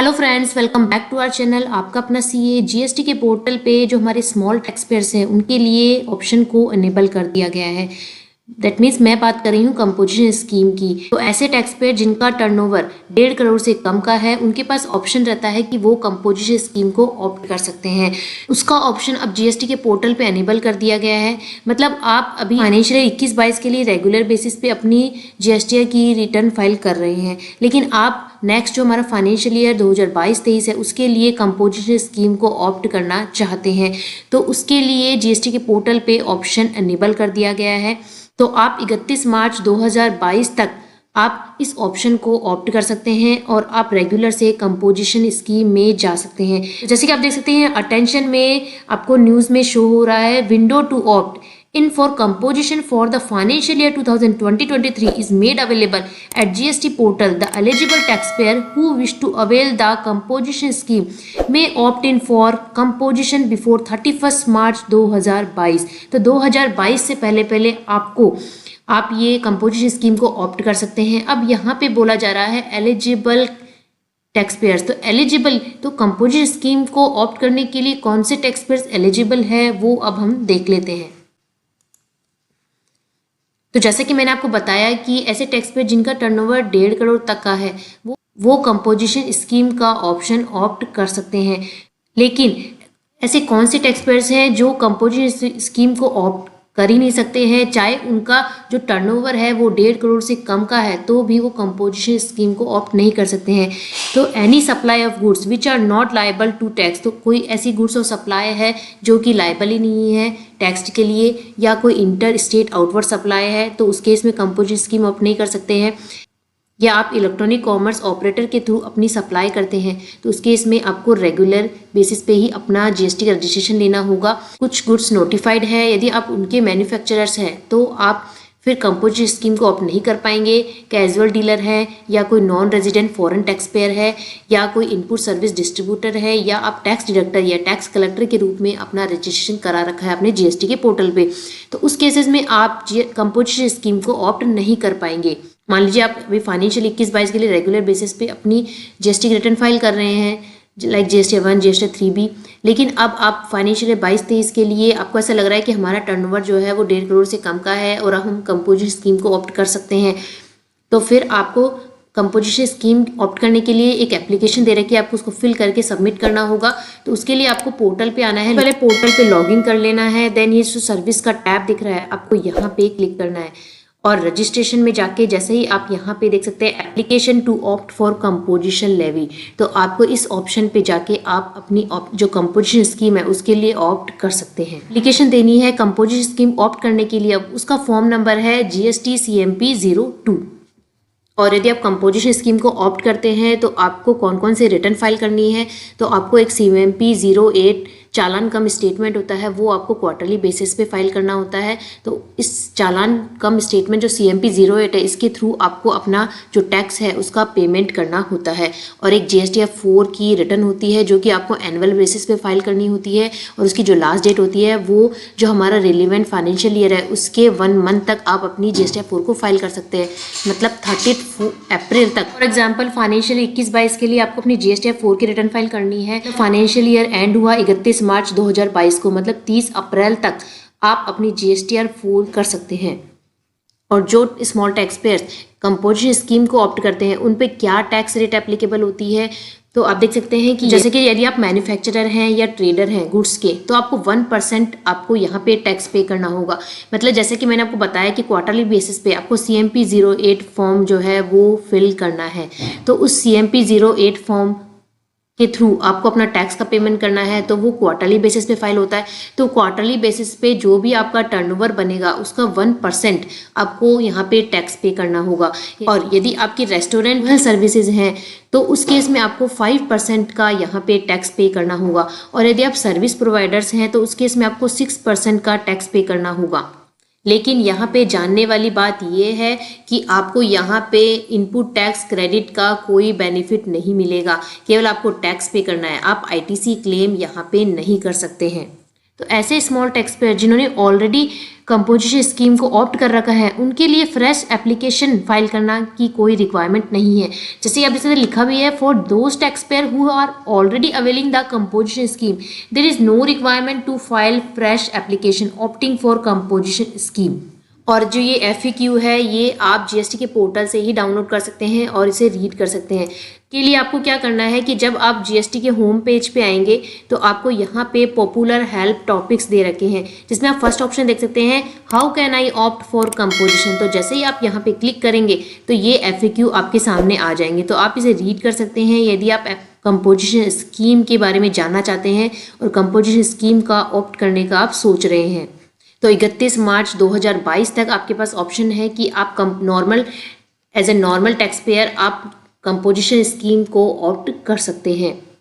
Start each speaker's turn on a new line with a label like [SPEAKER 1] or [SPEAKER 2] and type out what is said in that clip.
[SPEAKER 1] Hello friends, welcome back to our channel. आपका अपना CA GST के पोर्टल पे जो हमारे स्मॉल टैक्स पेयर्स हैं उनके लिए ऑप्शन को इनेबल कर दिया गया है। दैट मीन्स मैं बात कर रही हूँ कंपोजिशन स्कीम की। तो ऐसे टैक्स पेयर जिनका टर्नओवर 1.5 करोड़ से कम का है उनके पास ऑप्शन रहता है कि वो कंपोजिशन स्कीम को ऑप्ट कर सकते हैं। उसका ऑप्शन अब जीएसटी के पोर्टल पे इनेबल कर दिया गया है। मतलब आप अभी फाइनेंशियल 21-22 के लिए रेगुलर बेसिस पे अपनी जीएसटी की रिटर्न फाइल कर रहे हैं, लेकिन आप नेक्स्ट जो हमारा फाइनेंशियल ईयर 2022-23 है उसके लिए कंपोजिशन स्कीम को ऑप्ट करना चाहते हैं, तो उसके लिए जीएसटी के पोर्टल पे ऑप्शन इनेबल कर दिया गया है। तो आप 31 मार्च 2022 तक आप इस ऑप्शन को ऑप्ट कर सकते हैं और आप रेगुलर से कंपोजिशन स्कीम में जा सकते हैं। जैसे कि आप देख सकते हैं अटेंशन में आपको न्यूज़ में शो हो रहा है, window to opt in for composition for the financial year 2020-23 is made available at GST portal. The eligible taxpayer who wish to avail the composition scheme may opt in for composition before 31st March 2022. तो 2022 से पहले आप ये composition scheme को opt कर सकते हैं। अब यहाँ पे बोला जा रहा है एलिजिबल टैक्स पेयर्स, तो एलिजिबल तो कंपोजिशन स्कीम को ऑप्ट करने के लिए कौन से टैक्स पेयर्स एलिजिबल है वो अब हम देख लेते हैं। तो जैसे कि मैंने आपको बताया कि ऐसे टैक्स पेयर जिनका टर्नओवर 1.5 करोड़ तक का है वो कंपोजिशन स्कीम का ऑप्शन ऑप्ट कर सकते हैं। लेकिन ऐसे कौन से टैक्स पेयर्स हैं जो कंपोजिशन स्कीम को ऑप्ट कर ही नहीं सकते हैं, चाहे उनका जो टर्नओवर है वो 1.5 करोड़ से कम का है तो भी वो कंपोजिशन स्कीम को ऑप्ट नहीं कर सकते हैं। तो any supply of goods which are not liable to tax, तो कोई ऐसी गुड्स और सप्लाई है जो कि लायबल ही नहीं है टैक्स के लिए, या कोई इंटर स्टेट आउटवर्ड सप्लाई है तो उस केस में कंपोजिशन स्कीम ऑप्ट नहीं कर सकते हैं। या आप इलेक्ट्रॉनिक कॉमर्स ऑपरेटर के थ्रू अपनी सप्लाई करते हैं तो उस केस में आपको रेगुलर बेसिस पे ही अपना जीएसटी का रजिस्ट्रेशन लेना होगा। कुछ गुड्स नोटिफाइड है, यदि आप उनके मैन्युफैक्चरर्स हैं तो आप फिर कंपोजिशन स्कीम को ऑप्ट नहीं कर पाएंगे। कैजुअल डीलर है या कोई non resident foreign tax payer है या कोई इनपुट सर्विस डिस्ट्रीब्यूटर है या आप टैक्स डिडक्टर या टैक्स कलेक्टर के रूप में अपना रजिस्ट्रेशन करा रखा है अपने जीएसटी के पोर्टल पे, तो उस केसेस में आप कंपोजिशन स्कीम को ऑप्ट नहीं कर पाएंगे। मान लीजिए आप अभी फाइनेंशियल 21-22 के लिए रेगुलर बेसिस पे अपनी जीएसटी की रिटर्न फाइल कर रहे हैं, लाइक जीएसटी 1, जीएसटी 3B, लेकिन अब आप फाइनेंशियल 22-23 के लिए आपको ऐसा लग रहा है कि हमारा टर्नओवर जो है वो 1.5 करोड़ से कम का है और हम कंपोजिशन स्कीम को ऑप्ट कर सकते हैं। तो फिर आपको कंपोजिशन स्कीम ऑप्ट करने के लिए एक एप्लीकेशन दे रखी है, आपको उसको फिल करके सबमिट करना होगा। तो उसके लिए आपको पोर्टल पे आना है, पहले पोर्टल पे लॉगिन कर लेना है। देन ये जो सर्विस का टैब दिख रहा है आपको यहाँ पे क्लिक करना है और रजिस्ट्रेशन में जाके जैसे ही आप यहाँ पे देख सकते हैं application to opt for composition levy, तो आपको इस ऑप्शन पे जाके आप अपनी जो कंपोजिशन स्कीम है उसके लिए ऑप्ट कर सकते हैं। एप्लीकेशन देनी है कंपोजिशन स्कीम ऑप्ट करने के लिए। अब उसका फॉर्म नंबर है GST CMP 02। और यदि आप कंपोजिशन स्कीम को ऑप्ट करते हैं तो आपको कौन कौन से रिटर्न फाइल करनी है, तो आपको एक CMP 08 चालान कम स्टेटमेंट होता है वो आपको क्वार्टरली बेसिस पे फाइल करना होता है। तो इस चालान कम स्टेटमेंट जो CMP 08 है इसके थ्रू आपको अपना जो टैक्स है उसका पेमेंट करना होता है। और एक GSTF 4 की रिटर्न होती है जो कि आपको एनुअल बेसिस पे फाइल करनी होती है और उसकी जो लास्ट डेट होती है वो जो हमारा रिलेवेंट फाइनेंशियल ईयर है उसके 1 मंथ तक आप अपनी GSTF 4 को फाइल कर सकते हैं, मतलब 30 अप्रैल तक। फॉर एग्जाम्पल फाइनेंशियल 21-22 के लिए आपको अपनी GSTF 4 की रिटर्न फाइल करनी है। फाइनेंशियल ईयर एंड हुआ 31 मार्च 2022 को, मतलब 30 अप्रैल तक आप अपनी GSTR 4 कर सकते हैं। और जो small tax payers composition scheme को ऑप्ट करते हैं उन पे क्या टैक्स रेट एप्लीकेबल होती है, तो आप देख सकते हैं कि जैसे कि यदि आप मैन्युफैक्चरर हैं या ट्रेडर हैं गुड्स के तो आपको 1% आपको यहाँ पे टैक्स पे करना होगा। मतलब जैसे कि मैंने आपको बताया कि क्वार्टरली बेसिस पे आपको CMP 08 फॉर्म जो है वो फिल करना है, तो उस CMP 08 फॉर्म के थ्रू आपको अपना टैक्स का पेमेंट करना है, तो वो क्वार्टरली बेसिस पे फाइल होता है। तो क्वार्टरली बेसिस पे जो भी आपका टर्नओवर बनेगा उसका 1% आपको यहाँ पे टैक्स पे करना होगा। और यदि आपकी रेस्टोरेंट सर्विसेज हैं तो उस केस में आपको 5% का यहाँ पे टैक्स पे करना होगा। और यदि आप सर्विस प्रोवाइडर्स हैं तो उस केस में आपको 6% का टैक्स पे करना होगा। लेकिन यहाँ पे जानने वाली बात ये है कि आपको यहाँ पे इनपुट टैक्स क्रेडिट का कोई बेनिफिट नहीं मिलेगा, केवल आपको टैक्स पे करना है। आप ITC क्लेम यहाँ पे नहीं कर सकते हैं। तो ऐसे स्मॉल टैक्स पेयर जिन्होंने ऑलरेडी कंपोजिशन स्कीम को ऑप्ट कर रखा है उनके लिए फ्रेश एप्लीकेशन फाइल करना की कोई रिक्वायरमेंट नहीं है। जैसे अब इसमें लिखा भी है, for those tax payer who are already availing the composition scheme there is no requirement to file fresh application opting for composition scheme. और जो ये FAQ है ये आप GST के पोर्टल से ही डाउनलोड कर सकते हैं और इसे रीड कर सकते हैं। के लिए आपको क्या करना है कि जब आप GST के होम पेज पे आएंगे तो आपको यहाँ पे पॉपुलर हेल्प टॉपिक्स दे रखे हैं, जिसमें आप फर्स्ट ऑप्शन देख सकते हैं, how can I opt for composition. तो जैसे ही आप यहाँ पे क्लिक करेंगे तो ये FAQ आपके सामने आ जाएंगे, तो आप इसे रीड कर सकते हैं यदि आप कंपोजिशन स्कीम के बारे में जानना चाहते हैं और कंपोजिशन स्कीम का ऑप्ट करने का आप सोच रहे हैं। तो 31 मार्च 2022 तक आपके पास ऑप्शन है कि आप as a normal tax payer आप कंपोजिशन स्कीम को ऑप्ट कर सकते हैं।